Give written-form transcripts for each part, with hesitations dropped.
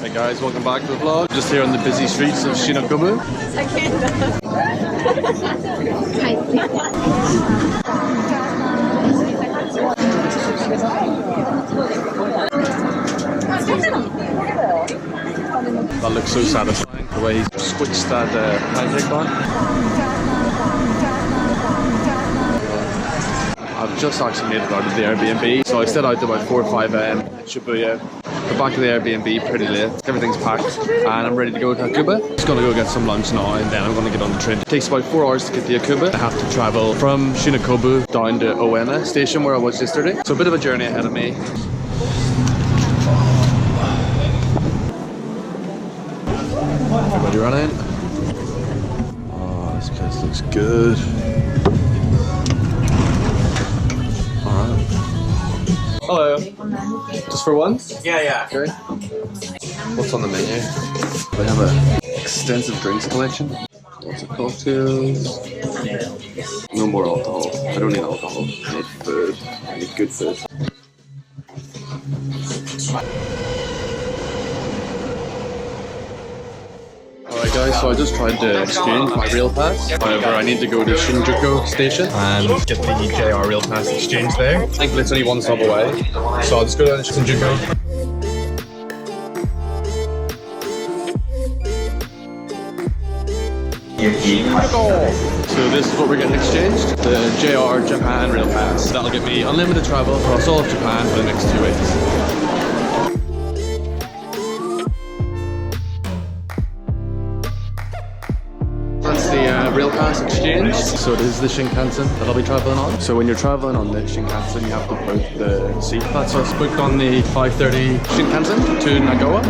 Hey guys, welcome back to the vlog. Just here on the busy streets of Shinjuku. That looks so satisfying, the way he switched that pancake on. I've just actually made it out of the Airbnb, so I stayed out till about 4 or 5 AM in Shibuya. Got back to the Airbnb pretty late, everything's packed, and I'm ready to go to Hakuba. Just gonna go get some lunch now, and then I'm gonna get on the train. It takes about 4 hours to get to Hakuba. I have to travel from Shinjuku down to Oomiee station where I was yesterday. So a bit of a journey ahead of me. Everybody running? Oh, this place looks good. Hello. Just for one? Yeah. Okay. What's on the menu? They have an extensive drinks collection. Lots of cocktails. No more alcohol. I don't need alcohol. I need food. I need good food. Alright guys, so I just tried to exchange my rail pass. However, I need to go to Shinjuku station and get the DJI rail pass exchange there. Thankfully it's only one stop away, so I'll just go down to Shinjuku. So this is what we're getting exchanged, the JR Japan rail pass. That'll get me unlimited travel across all of Japan for the next 2 weeks. Rail pass exchange. So it is the Shinkansen that I'll be traveling on. So when you're traveling on the Shinkansen, you have to book the seat. That's us booked on the 5:30 Shinkansen to Nagawa.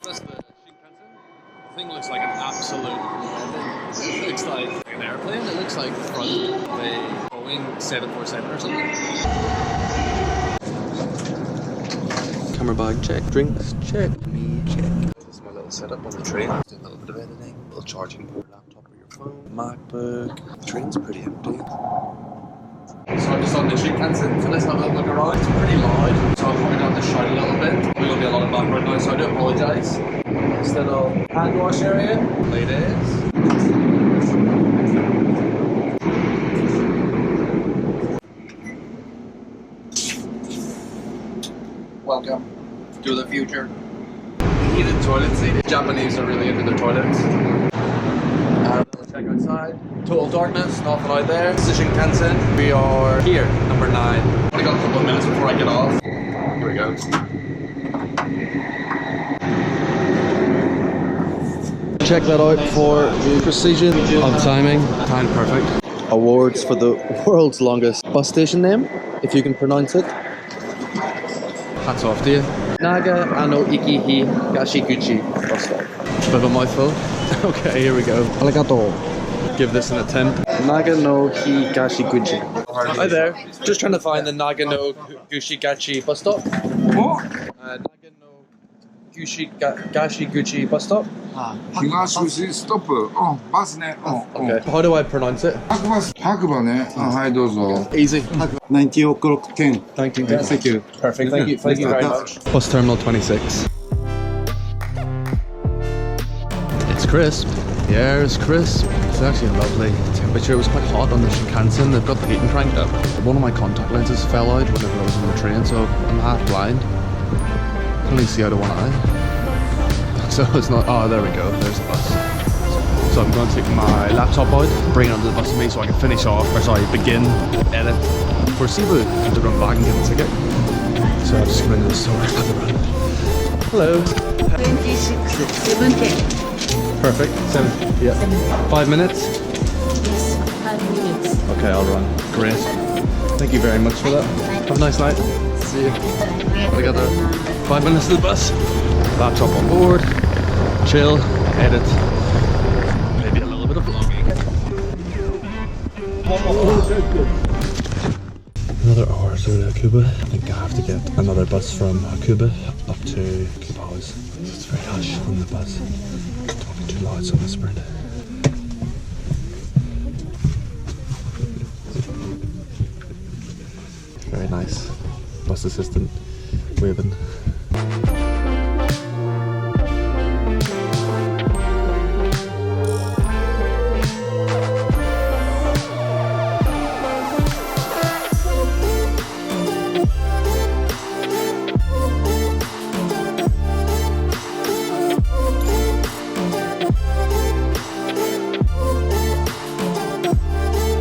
That's the Shinkansen. The thing looks like an absolute weapon. It looks like an airplane. It looks like the front of a Boeing 747 or something. Camera bag check, drinks check, me check. This is my little setup on the train. Do a little bit of editing, a little charging port, laptop or your phone, MacBook. The train's pretty empty. So I'm just on the Shinkansen, so let's have a little look around. It's pretty loud, so I'm probably going to have to shout a little bit. There's going to be a lot of background noise, so I do apologise. This little hand wash area, ladies. Welcome to the future. Heated toilet seat. Japanese are really into their toilets. We'll check outside. Total darkness, nothing out there. This is Shinkansen. We are here, number 9. Only got a couple of minutes before I get off. Here we go. Check that out for precision of timing. Time perfect. Awards for the world's longest bus station name, if you can pronounce it. Hats off to you. Naganooicihigashiguchi bus stop. Bit of a mouthful. Okay, here we go. Arigato. Give this an attempt. Naganooicihigashiguchi. Hi there. Just trying to find the Naganooicihigashiguchi bus stop. Naganooicihigashiguchi bus stop. Higashiguchi stop. Oh, bus ne. Okay. How do I pronounce it? Hakuba ne. Hai dozo. Easy. 90 o'clock 10. 1910. Thank you. Perfect. Thank you. Thank you very much. Bus terminal 26. It's crisp. The air is crisp. It's actually a lovely temperature. It was quite hot on the Shinkansen. They've got the heating cranked up. One of my contact lenses fell out whenever I was on the train, so I'm half blind. I can only see out of one eye. So it's not. Oh, there we go. There's the bus. So I'm going to take my laptop out, bring it onto the bus with me so I can finish off, or sorry, begin edit for Cebu and to run back and get the ticket. So I'll just come into the store and have a run. Hello. 26, 7:10. Perfect. 7. Yeah. 5 minutes? Yes, 5 minutes. Okay, I'll run. Great. Thank you very much for that. Have a nice night. See you. Arigato. 5 minutes to the bus. Laptop on board. Chill. Edit. Maybe a little bit of vlogging. Another hour or so to Hakuba. I think I have to get another bus from Hakuba up to Cuba House. It's very hush on the bus. Talking too loud, so I'm whispering. Nice. Bus assistant waving.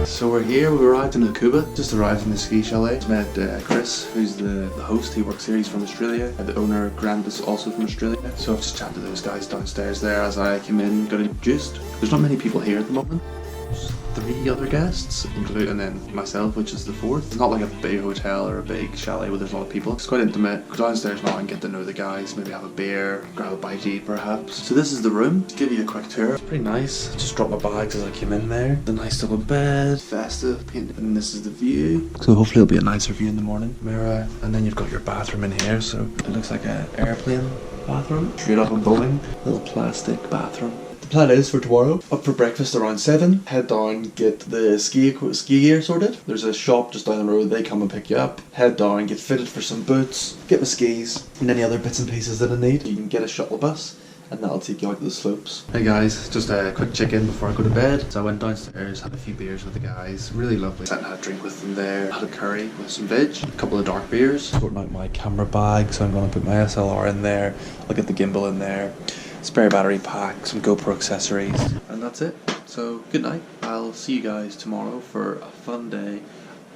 So we're here, we arrived in Hakuba, just arrived from the ski chalet. Met Chris, who's the host, he works here, he's from Australia. The owner, Grant, is also from Australia. So I've just chatted to those guys downstairs there as I came in, got introduced. There's not many people here at the moment. There's 3 other guests, and then myself, which is the 4th. It's not like a big hotel or a big chalet where there's a lot of people. It's quite intimate. Go downstairs now and get to know the guys, maybe have a beer, grab a bite to eat perhaps. So this is the room, to give you a quick tour. It's pretty nice. Just dropped my bags as I came in there. The nice double bed, festive paint, and this is the view. So hopefully it'll be a nicer view in the morning. Mirror, and then you've got your bathroom in here, so it looks like an airplane bathroom. Straight off a Boeing, little plastic bathroom. The plan is for tomorrow, up for breakfast around 7, head down, get the ski gear sorted. There's a shop just down the road, they come and pick you up. Head down, get fitted for some boots, get my skis, and any other bits and pieces that I need. You can get a shuttle bus, and that'll take you out to the slopes. Hey guys, just a quick check-in before I go to bed. So I went downstairs, had a few beers with the guys, really lovely. Sat and had a drink with them there, had a curry with some veg, a couple of dark beers. Sorting out my camera bag, so I'm going to put my SLR in there, I'll get the gimbal in there. Spare battery pack, some GoPro accessories, and that's it. So good night. I'll see you guys tomorrow for a fun day,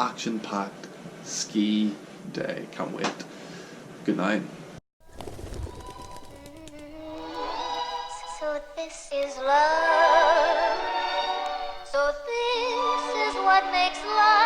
action-packed ski day. Can't wait. Good night. So this is love. So this is what makes love.